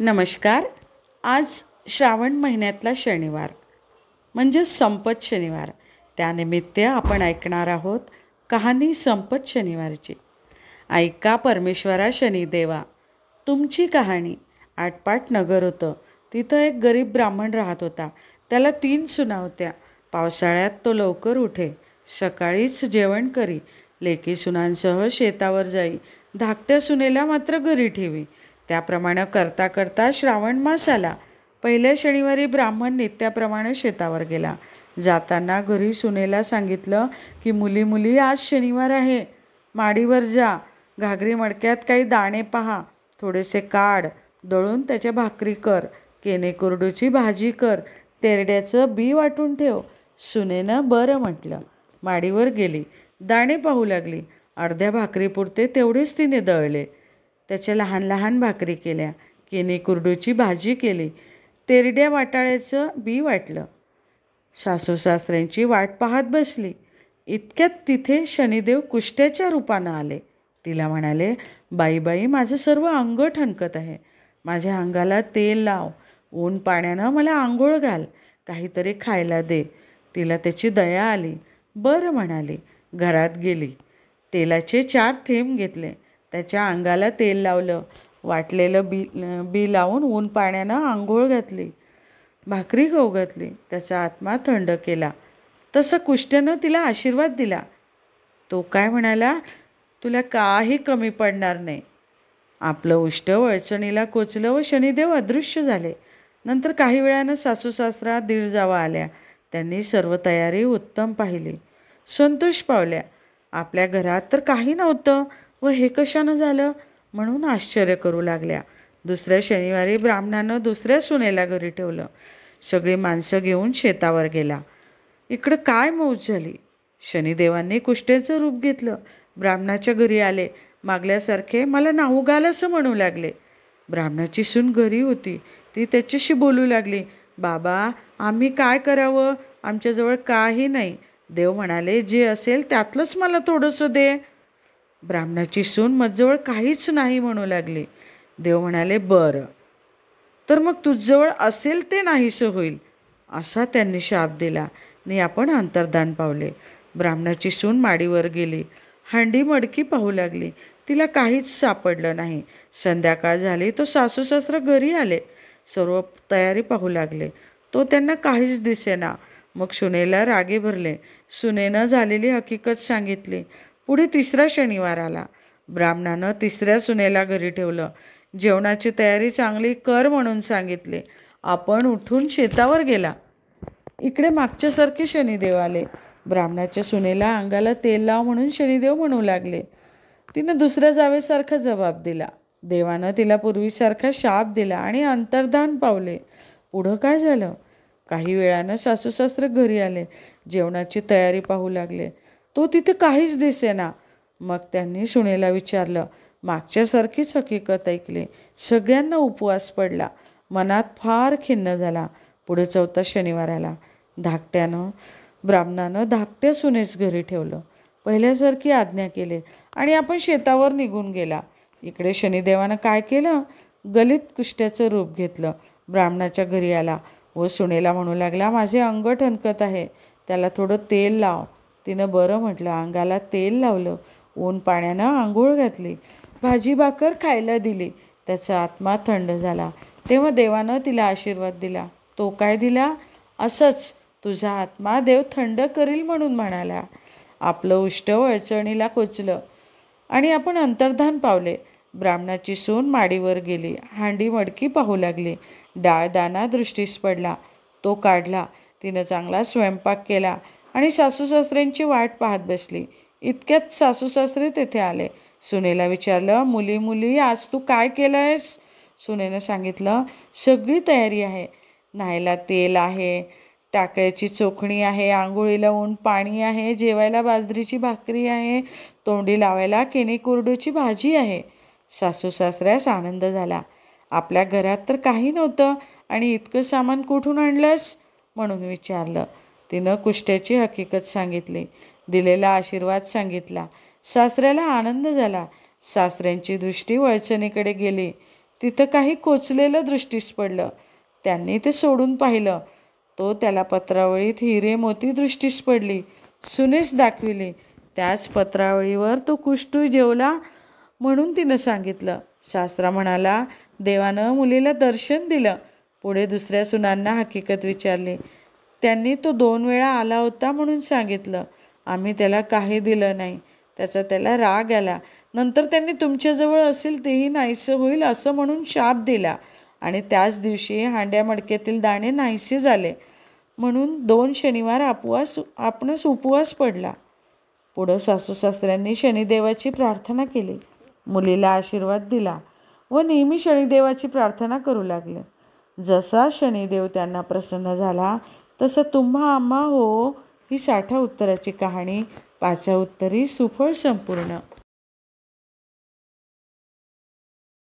नमस्कार. आज श्रावण महिन्यातला शनिवार म्हणजे संपत शनिवार. त्यानिमित्त आपण ऐकणार आहोत कहाणी संपत शनिवारची. ऐका परमेश्वरा शनिदेवा, तुमची कहाणी. आटपाट नगर होतं. तिथं एक गरीब ब्राह्मण राहत होता. त्याला 3 सुना होत्या. पावसाळ्यात तो लवकर उठे, सकाळीच जेवण करी, लेकी सुनांसह शेतावर जाई, धाकट्या सुनेला मात्र घरी ठेवी. त्याप्रमाणे करता करता श्रावण मास आला. पहिल्या शनिवारी ब्राह्मण नित्याप्रमाणे शेतावर गेला. जाताना घरी सुनेला सांगितलं की मुली मुली आज शनिवार आहे, माडीवर जा, घागरी मडक्यात काही दाणे पहा, थोडेसे काढ, दळून त्याच्या भाकरी कर, केने कुरडूची भाजी कर, तेरड्याचं बी वाटून ठेव. सुनेनं बरं म्हटलं. माडीवर गेली, दाणे पाहू लागली. अर्ध्या भाकरीपुरते तेवढेच तिने दळले. त्याच्या लहान लहान भाकरी केल्या, केने कुरडूची भाजी केली, तेरड्या वाटाळ्याचं बी वाटलं. सासू सासऱ्यांची वाट पाहत बसली. इतक्यात तिथे शनिदेव कुष्ट्याच्या रूपानं आले. तिला म्हणाले, बाई बाई, माझं सर्व अंग ठणकत आहे, माझ्या अंगाला तेल लाव, ऊन पाण्यानं मला आंघोळ घाल, काहीतरी खायला दे. तिला त्याची दया आली. बरं म्हणाली. घरात गेली. तेलाचे 4 थेंब घेतले, त्याच्या अंगाला तेल लावलं, वाटलेलं बी लावून ऊन पाण्यानं आंघोळ घातली, भाकरी खाऊ घातली, त्याचा आत्मा थंड केला. तसं कुष्ट्यानं तिला आशीर्वाद दिला. तो काय म्हणाला, तुला काही कमी पडणार नाही. आपलं उष्ट वळचणीला कोचलं व शनिदेव अदृश्य झाले. नंतर काही वेळानं सासू सासरा दीड जावा आल्या. त्यांनी सर्व तयारी उत्तम पाहिली, संतोष पावल्या. आपल्या घरात तर काही नव्हतं व हे कशानं झालं म्हणून आश्चर्य करू लागल्या. दुसऱ्या शनिवारी ब्राह्मणानं दुसऱ्या सुनेला घरी ठेवलं. सगळी माणसं घेऊन शेतावर गेला. इकडं काय मौज झाली. शनिदेवांनी कुष्ट्याचं रूप घेतलं. ब्राह्मणाच्या घरी आले. मागल्यासारखे मला नाहू घाल असं म्हणू लागले. ब्राह्मणाची सून घरी होती. ती त्याच्याशी बोलू लागली, बाबा, आम्ही काय करावं, आमच्याजवळ काही नाही. देव म्हणाले, जे असेल त्यातलंच मला थोडंसं दे. ब्राह्मणाची सून माझजवळ काहीच नाही म्हणू लागली. देव म्हणाले, बरं, तर मग तुझजवळ असेल ते नाहीसं होईल, असा त्यांनी शाप दिला. आणि आपण अंतर्धान पावले. ब्राह्मणाची सून माडीवर गेली. हांडी मडकी पाहू लागली. तिला काहीच सापडलं नाही. संध्याकाळ झाली. तो सासू सासरा घरी आले. सर्व तयारी पाहू लागले. तो त्यांना काहीच दिसेना. मग सुनेला रागे भरले. सुनेनं झालेली हकीकत सांगितली. पुढे 3रा शनिवार आला. ब्राह्मणानं 3ऱ्या सुनेला घरी ठेवलं. जेवणाची तयारी चांगली कर म्हणून सांगितले. आपण उठून शेतावर गेला. इकडे मागच्यासारखे शनिदेव आले. ब्राह्मणाच्या सुनेला अंगाला तेल लाव म्हणून शनिदेव म्हणू लागले. तिनं दुसऱ्या जावेसारखा जबाब दिला. देवानं तिला पूर्वीसारखा शाप दिला आणि अंतर्धान पावले. पुढं काय झालं? काही वेळानं सासू सासरे घरी आले. जेवणाची तयारी पाहू लागले. तो तिथे काहीच दिसेना. मग त्यांनी सुनेला विचारलं. मागच्यासारखीच हकीकत ऐकली. सगळ्यांना उपवास पडला. मनात फार खिन्न झाला. पुढे 4था शनिवार आला. ब्राह्मणानं धाकट्या सुनेस घरी ठेवलं. पहिल्यासारखी आज्ञा केली आणि आपण शेतावर निघून गेला. इकडे शनिदेवानं काय केलं? गलित कुष्ट्याचं रूप घेतलं. ब्राह्मणाच्या घरी आला व सुनेला म्हणू लागला, माझे अंग ठणकत आहे, त्याला थोडं तेल लाव. तिनं बरं म्हटलं. अंगाला तेल लावलं, ऊन पाण्यानं आंघोळ घातली, भाजी भाकर खायला दिली. त्याचा आत्मा थंड झाला. तेव्हा देवानं तिला आशीर्वाद दिला. तो काय दिला? असंच तुझा आत्मा देव थंड करील म्हणून म्हणाला. आपलं उष्ट वळचणीला कोचलं आणि आपण अंतर्धान पावले. ब्राह्मणाची सून माडीवर गेली. हांडी मडकी पाहू लागली. डाळ दाना दृष्टीस पडला. तो काढला. तिनं चांगला स्वयंपाक केला आणि सासू सासऱ्यांची वाट पाहत बसली. इतक्यात सासू सासरे तेथे आले. सुनेला विचारलं, मुली मुली, आज तू काय केलंयस? सुनेनं सांगितलं, सगळी तयारी आहे. न्हायला तेल आहे, टाकळ्याची चोखणी आहे, आंघोळीला ऊन पाणी आहे, जेवायला बाजरीची भाकरी आहे, तोंडी लावायला केनी कुरडूची भाजी आहे. सासू सासऱ्यास आनंद झाला. आपल्या घरात तर काही नव्हतं आणि इतकं सामान कुठून आणलंस म्हणून विचारलं. तिनं कुष्ट्याची हकीकत सांगितली. दिलेला आशीर्वाद सांगितला. सासऱ्याला आनंद झाला. सासऱ्यांची दृष्टी वळचणीकडे गेली. तिथं काही कोचलेलं दृष्टीस पडलं. त्यांनी ते सोडून पाहिलं. तो त्याला पत्रावळीत हिरे मोती दृष्टीस पडली. सुनेस दाखविली. त्याच पत्रावळीवर तो कुष्टू जेवला म्हणून तिनं सांगितलं. शास्त्रा म्हणाला, देवानं मुलीला दर्शन दिलं. पुढे दुसऱ्या सुनांना हकीकत विचारली. त्यांनी तो 2 वेळा आला होता म्हणून सांगितलं. आम्ही त्याला काही दिलं नाही. त्याचा त्याला राग आला. नंतर त्यांनी तुमच्याजवळ असेल तेही नाहीसं होईल असं म्हणून शाप दिला आणि त्याच दिवशी हांड्या मडक्यातील दाणे नाहीसे झाले. म्हणून 2 शनिवार आपणच उपवास पडला. पुढं सासू सासऱ्यांनी शनिदेवाची प्रार्थना केली. मुलीला आशीर्वाद दिला व नेहमी शनिदेवाची प्रार्थना करू लागले. जसा शनिदेव त्यांना प्रसन्न झाला तसं तुम्हा आम्हा हो ही 60 उत्तराची कहाणी 5 उत्तरी सुफळ संपूर्ण.